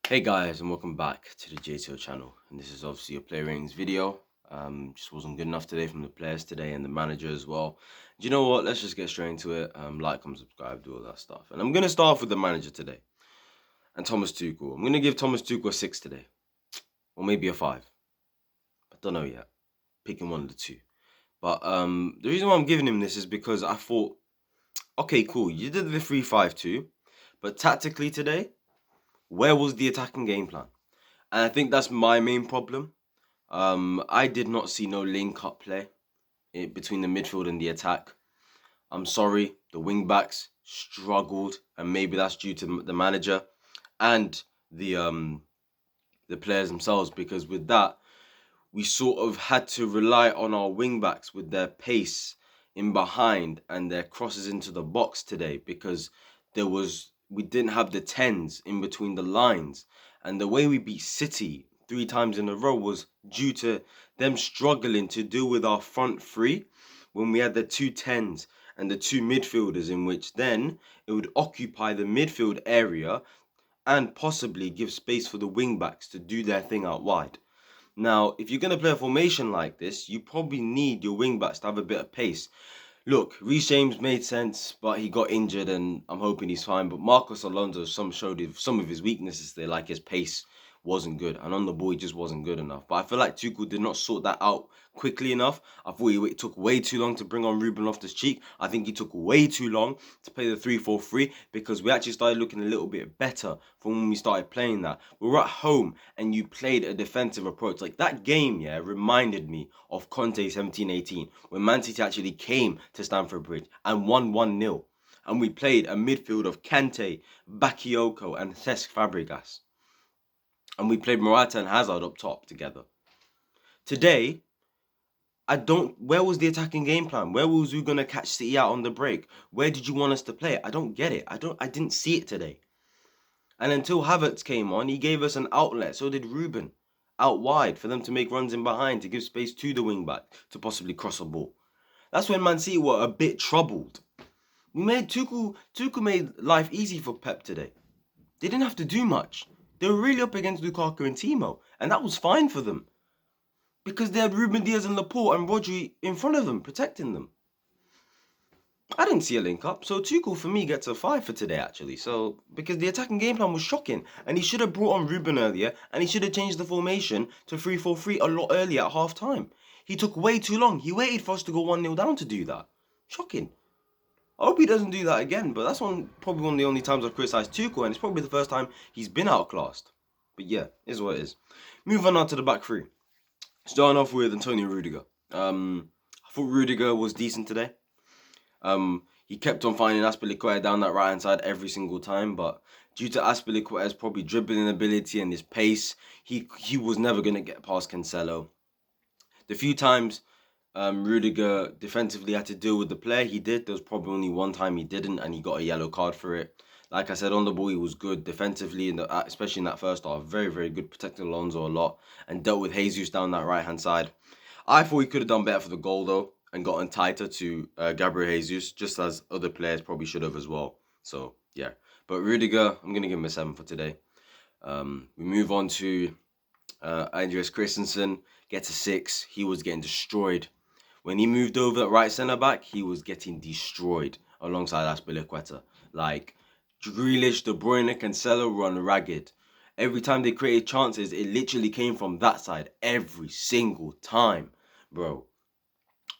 Hey guys, and welcome back to the JTO channel. And this is obviously a player ratings video. Just wasn't good enough today from the players today and the manager as well. Do you know what? Let's just get straight into it. Like, comment, subscribe, do all that stuff. And I'm gonna start off with the manager today and Thomas Tuchel. I'm gonna give Thomas Tuchel a 6 today, or maybe a 5. I don't know yet. Picking one of the two. But the reason why I'm giving him this is because I thought, okay, cool, you did the 3-5-2, but tactically today, where was the attacking game plan? And I think that's my main problem. I did not see no link-up play between the midfield and the attack. I'm sorry, the wing-backs struggled, and maybe that's due to the manager and the um the players themselves, because with that, we sort of had to rely on our wing-backs with their pace in behind and their crosses into the box today, because we didn't have the tens in between the lines. And the way we beat City 3 times in a row was due to them struggling to deal with our front three when we had the two tens and the two midfielders, in which then it would occupy the midfield area and possibly give space for the wing backs to do their thing out wide. Now, if you're going to play a formation like this, you probably need your wing backs to have a bit of pace. Look, Reece James made sense, but he got injured, and I'm hoping he's fine. But Marcos Alonso showed some of his weaknesses there, like his pace wasn't good, and on the ball he just wasn't good enough. But I feel like Tuchel did not sort that out quickly enough. I thought it took way too long to bring on Ruben Loftus-Cheek. I think he took way too long to play the 3-4-3, because we actually started looking a little bit better from when we started playing that. We were at home and you played a defensive approach. Like that game, yeah, reminded me of Conte 17-18, when Man City actually came to Stamford Bridge and won 1-0. And we played a midfield of Kante, Bakayoko, and Cesc Fabregas. And we played Morata and Hazard up top together. Today, where was the attacking game plan? Where was we going to catch City out on the break? Where did you want us to play? I don't get it. I didn't see it today. And until Havertz came on, he gave us an outlet. So did Ruben. Out wide for them to make runs in behind, to give space to the wing back to possibly cross a ball. That's when Man City were a bit troubled. Tuchel made life easy for Pep today. They didn't have to do much. They were really up against Lukaku and Timo, and that was fine for them, because they had Ruben Diaz and Laporte and Rodri in front of them, protecting them. I didn't see a link up, so Tuchel for me gets a 5 for today actually. So because the attacking game plan was shocking, and he should have brought on Ruben earlier, and he should have changed the formation to 3-4-3 a lot earlier at half time. He took way too long. He waited for us to go 1-0 down to do that. Shocking. I hope he doesn't do that again, but that's probably one of the only times I've criticised Tuchel, and it's probably the first time he's been outclassed. But yeah, is what it is. Move on now to the back three. Starting off with Antonio Rudiger. I thought Rudiger was decent today. He kept on finding Azpilicueta down that right hand side every single time, but due to Azpilicueta's probably dribbling ability and his pace, he was never gonna get past Cancelo. The few times Rudiger defensively had to deal with the player, he did. There was probably only one time he didn't, and he got a yellow card for it. Like I said, on the ball he was good defensively, especially in that first half. Very, very good, protecting Alonso a lot, and dealt with Jesus down that right hand side. I thought he could have done better for the goal though, and gotten tighter to Gabriel Jesus, just as other players probably should have as well. So yeah, but Rudiger, I'm gonna give him a 7 for today. We move on to Andreas Christensen, gets a 6. He was getting destroyed. When he moved over at right centre back, he was getting destroyed alongside Azpilicueta. Like Grealish, De Bruyne, Cancelo run ragged. Every time they created chances, it literally came from that side every single time, bro.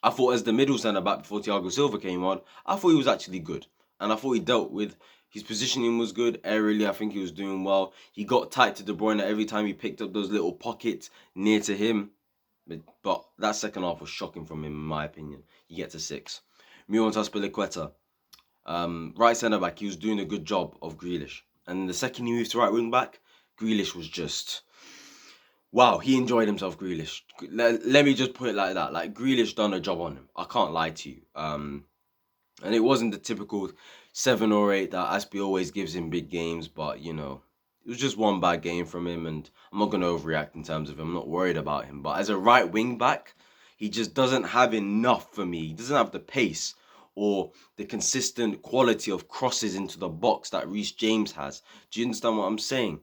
I thought as the middle centre back before Tiago Silva came on, I thought he was actually good. And I thought he dealt with his positioning was good. Aerially, I think he was doing well. He got tight to De Bruyne every time he picked up those little pockets near to him. But that second half was shocking from him, in my opinion. He gets a 6. Move on to Azpilicueta. Right centre back, he was doing a good job of Grealish. And the second he moved to right wing back, Grealish was just... Wow, he enjoyed himself, Grealish. Let me just put it like that. Like, Grealish done a job on him. I can't lie to you. And it wasn't the typical 7 or 8 that Aspie always gives in big games, but, you know, it was just one bad game from him, and I'm not going to overreact in terms of him. I'm not worried about him. But as a right wing back, he just doesn't have enough for me. He doesn't have the pace or the consistent quality of crosses into the box that Reece James has. Do you understand what I'm saying?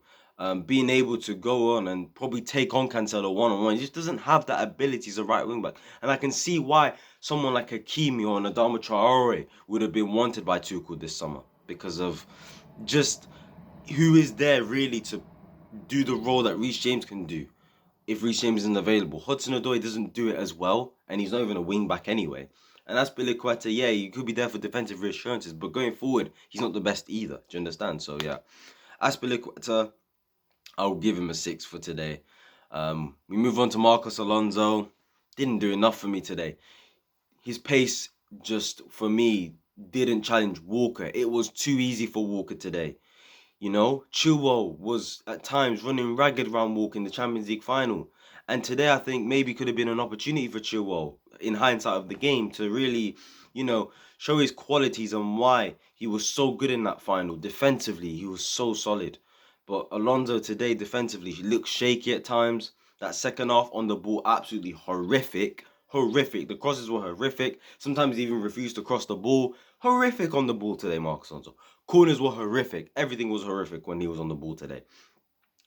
being able to go on and probably take on Cancelo one-on-one. He just doesn't have that ability as a right wing back. And I can see why someone like Hakimi or Adama Traore would have been wanted by Tuchel this summer, because of just who is there really to do the role that Reece James can do if Reece James isn't available. Hudson-Odoi doesn't do it as well, and he's not even a wing back anyway. And Azpilicueta, yeah, he could be there for defensive reassurances, but going forward, he's not the best either. Do you understand? So yeah, Azpilicueta, I'll give him a 6 for today. We move on to Marcos Alonso. Didn't do enough for me today. His pace just, for me, didn't challenge Walker. It was too easy for Walker today. You know, Chilwell was at times running ragged around Walker in the Champions League final. And today I think maybe could have been an opportunity for Chilwell, in hindsight of the game, to really, show his qualities and why he was so good in that final. Defensively, he was so solid. But Alonso today, defensively, he looked shaky at times. That second half on the ball, absolutely horrific. Horrific. The crosses were horrific. Sometimes he even refused to cross the ball. Horrific on the ball today, Marcos Alonso. Corners were horrific. Everything was horrific when he was on the ball today.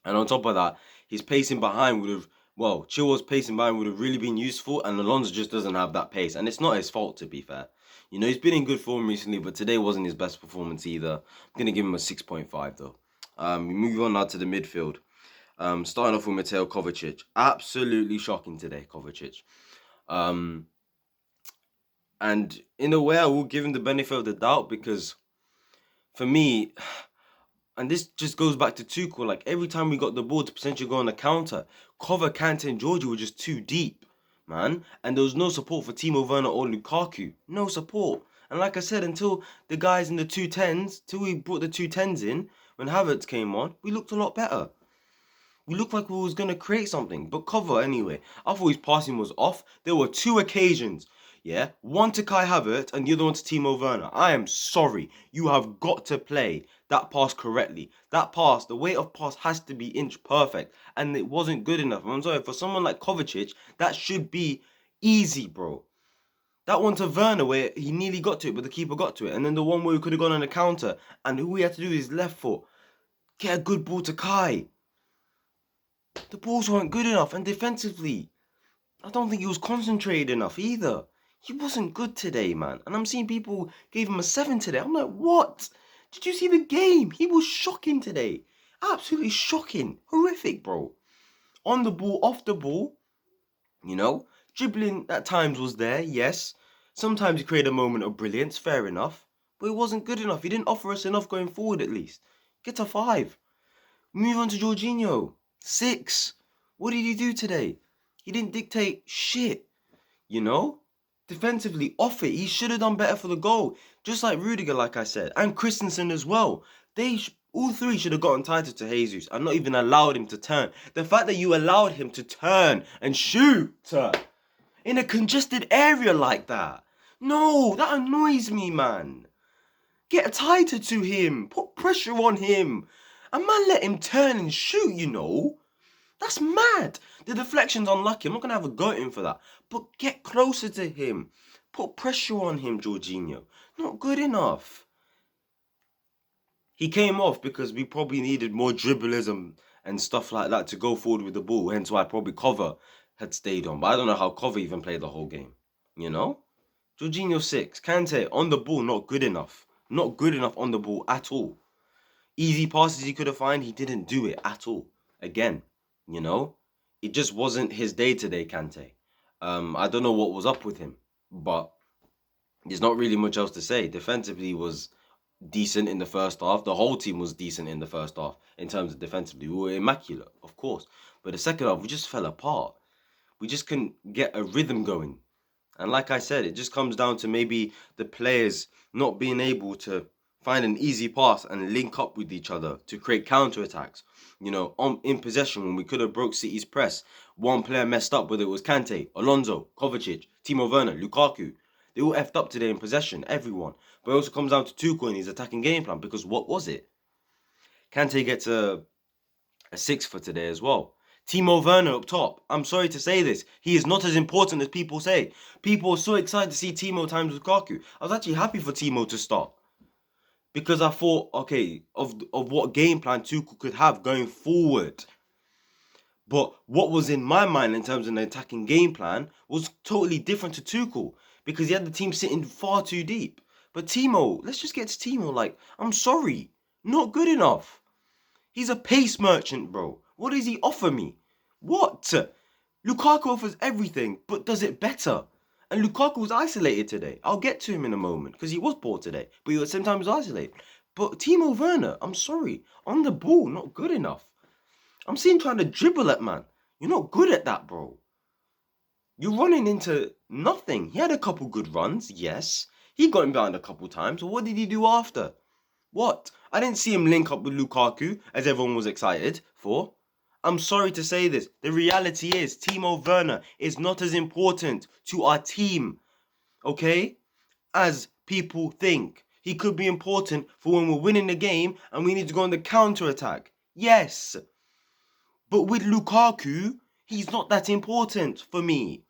And on top of that, his pacing behind would have, Chilwell's pacing behind would have really been useful, and Alonso just doesn't have that pace. And it's not his fault, to be fair. You know, he's been in good form recently, but today wasn't his best performance either. I'm going to give him a 6.5 though. We move on now to the midfield. Starting off with Mateo Kovacic. Absolutely shocking today, Kovacic. And in a way, I will give him the benefit of the doubt, because for me, and this just goes back to Tuchel, like every time we got the ball to potentially go on a counter, Kante and Georgie were just too deep, man. And there was no support for Timo Werner or Lukaku. No support. And like I said, until the guys in the 210s, till we brought the 210s in, when Havertz came on, we looked a lot better. We looked like we was going to create something. But cover anyway. I thought his passing was off. There were 2 occasions. Yeah, one to Kai Havertz and the other one to Timo Werner. I am sorry. You have got to play that pass correctly. That pass, the weight of pass has to be inch perfect. And it wasn't good enough. I'm sorry, for someone like Kovacic, that should be easy, bro. That one to Werner where he nearly got to it, but the keeper got to it. And then the one where we could have gone on a counter. And all we had to do is left foot. Get a good ball to Kai. The balls weren't good enough. And defensively, I don't think he was concentrated enough either. He wasn't good today, man. And I'm seeing people gave him a 7 today. I'm like, what? Did you see the game? He was shocking today. Absolutely shocking. Horrific, bro. On the ball, off the ball. You know, dribbling at times was there, yes. Sometimes he created a moment of brilliance, fair enough. But it wasn't good enough. He didn't offer us enough going forward, at least. Get a 5. Move on to Jorginho. 6. What did he do today? He didn't dictate shit. You know? Defensively, off it, he should have done better for the goal. Just like Rudiger, like I said, and Christensen as well. All 3 should have gotten entitled to Jesus and not even allowed him to turn. The fact that you allowed him to turn and shoot in a congested area like that. No, that annoys me, man. Get tighter to him. Put pressure on him. And man, let him turn and shoot, you know. That's mad. The deflection's unlucky. I'm not going to have a go at him for that. But get closer to him. Put pressure on him, Jorginho. Not good enough. He came off because we probably needed more dribblism and stuff like that to go forward with the ball. Hence why probably Cover had stayed on. But I don't know how Cover even played the whole game. You know? Jorginho 6. Kante on the ball, not good enough. Not good enough on the ball at all. Easy passes he could have found, he didn't do it at all. Again. You know, it just wasn't his day today, Kante. I don't know what was up with him, but there's not really much else to say. Defensively was decent in the first half. The whole team was decent in the first half in terms of defensively. We were immaculate, of course. But the second half, we just fell apart. We just couldn't get a rhythm going. And like I said, it just comes down to maybe the players not being able to find an easy pass and link up with each other to create counter-attacks. You know, in possession when we could have broke City's press. One player messed up, whether it was Kante, Alonso, Kovacic, Timo Werner, Lukaku. They all effed up today in possession, everyone. But it also comes down to Tuchel and his attacking game plan, because what was it? Kante gets a 6 for today as well. Timo Werner up top. I'm sorry to say this. He is not as important as people say. People are so excited to see Timo times Lukaku. I was actually happy for Timo to start. because I thought, okay, of what game plan Tuchel could have going forward. But what was in my mind in terms of an attacking game plan was totally different to Tuchel because he had the team sitting far too deep. But Timo, let's just get to Timo. Like, I'm sorry, not good enough. He's a pace merchant, bro. What does he offer me? What? Lukaku offers everything, but does it better. And Lukaku was isolated today. I'll get to him in a moment because he was poor today, but he at the same time was isolated. But Timo Werner, I'm sorry, on the ball, not good enough. I'm seeing trying to dribble at man. You're not good at that, bro. You're running into nothing. He had a couple good runs, yes. He got him behind a couple times. But what did he do after? What? I didn't see him link up with Lukaku, as everyone was excited for. I'm sorry to say this. The reality is, Timo Werner is not as important to our team, okay, as people think. He could be important for when we're winning the game and we need to go on the counter attack. Yes. But with Lukaku, he's not that important for me.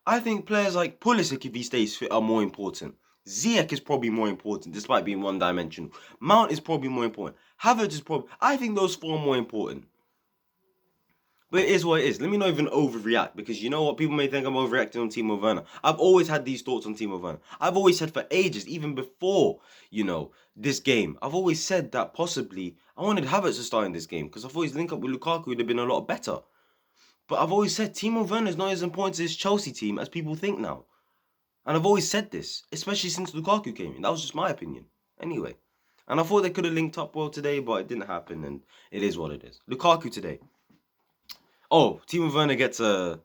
I think players like Pulisic, if he stays fit, are more important. Ziyech is probably more important, despite being one-dimensional. Mount is probably more important. Havertz is probably... I think those four are more important. But it is what it is. Let me not even overreact, because you know what? People may think I'm overreacting on Timo Werner. I've always had these thoughts on Timo Werner. I've always said for ages, even before, this game, I've always said that possibly I wanted Havertz to start in this game, because I thought his link up with Lukaku would have been a lot better. But I've always said Timo Werner is not as important to this Chelsea team as people think now. And I've always said this, especially since Lukaku came in. That was just my opinion. Anyway. And I thought they could have linked up well today, but it didn't happen, and it is what it is. Lukaku today. Oh, Timo Werner gets a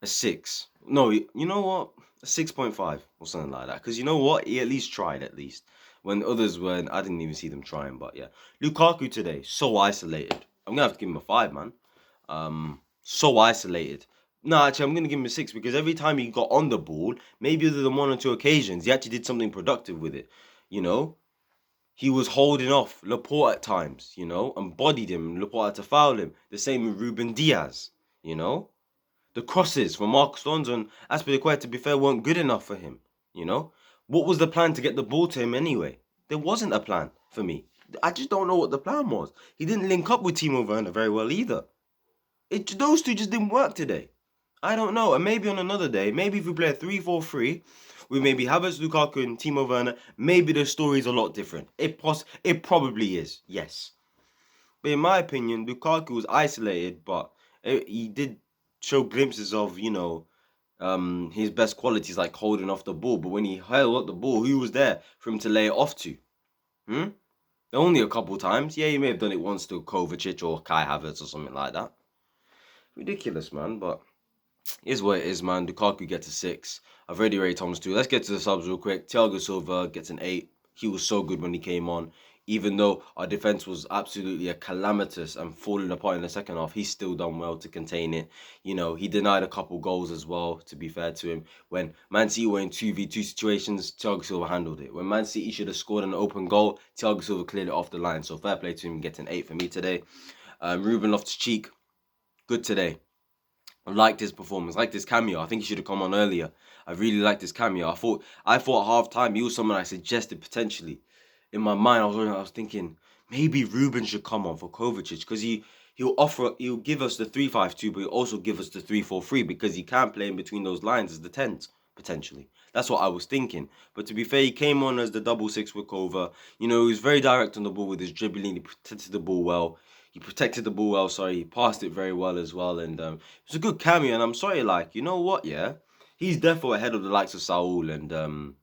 6. No, you know what? A 6.5 or something like that. Because you know what? He at least tried, at least. When others weren't, I didn't even see them trying, but yeah. Lukaku today, so isolated. I'm going to have to give him a 5, man. So isolated. No, actually, I'm going to give him a 6 because every time he got on the ball, maybe other than 1 or 2 occasions, he actually did something productive with it. He was holding off Laporte at times, and bodied him. Laporte had to foul him. The same with Ruben Diaz, The crosses from Marcos Alonso and Azpilicueta, to be fair, weren't good enough for him, What was the plan to get the ball to him anyway? There wasn't a plan for me. I just don't know what the plan was. He didn't link up with Timo Werner very well either. Those two just didn't work today. I don't know. And maybe on another day, maybe if we play a 3-4-3 with maybe Havertz, Lukaku, and Timo Werner, maybe the story's a lot different. It probably is, yes. But in my opinion, Lukaku was isolated, but he did show glimpses of, his best qualities, like holding off the ball. But when he held up the ball, who was there for him to lay it off to? Only a couple times. Yeah, he may have done it once to Kovacic or Kai Havertz or something like that. Ridiculous, man, but... is what it is, man. Lukaku gets a 6. I've already rated Thomas 2. Let's get to the subs real quick. Tiago Silva gets an 8. He was so good when he came on. Even though our defense was absolutely a calamitous and falling apart in the second half, he's still done well to contain it. He denied a couple goals as well, to be fair to him. When Man City were in 2v2 situations, Tiago Silva handled it. When Man City should have scored an open goal, Tiago Silva cleared it off the line. So fair play to him, gets an 8 for me today. Ruben Loftus-Cheek, good today. I liked his performance, liked his cameo. I think he should have come on earlier. I really liked his cameo. I thought at half time he was someone I suggested potentially. In my mind, I was thinking maybe Ruben should come on for Kovacic because he'll give us the 3-5-2, but he'll also give us the 3-4-3 because he can play in between those lines as the 10s potentially. That's what I was thinking. But to be fair, he came on as the 6-6 with Kova. He was very direct on the ball with his dribbling. He protected the ball well. He passed it very well as well. And it was a good cameo. And I'm sorry, you know what, yeah? He's definitely ahead of the likes of Saul and,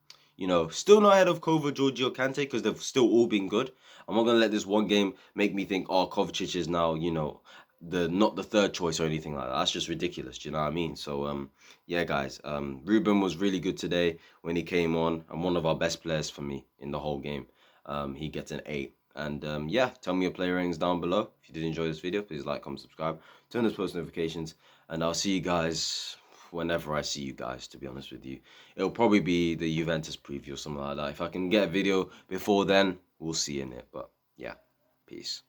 still not ahead of Kova, Giorgio, Kante because they've still all been good. I'm not going to let this one game make me think, oh, Kovacic is now, not the third choice or anything like that. That's just ridiculous, do you know what I mean? So, yeah, guys, Ruben was really good today when he came on and one of our best players for me in the whole game. He gets an 8. And yeah, tell me your player ratings down below. If you did enjoy this video, please like, comment, subscribe, turn on post notifications, and I'll see you guys whenever I see you guys, to be honest with you. It'll probably be the Juventus preview or something like that. If I can get a video before then, we'll see in it. But yeah, peace.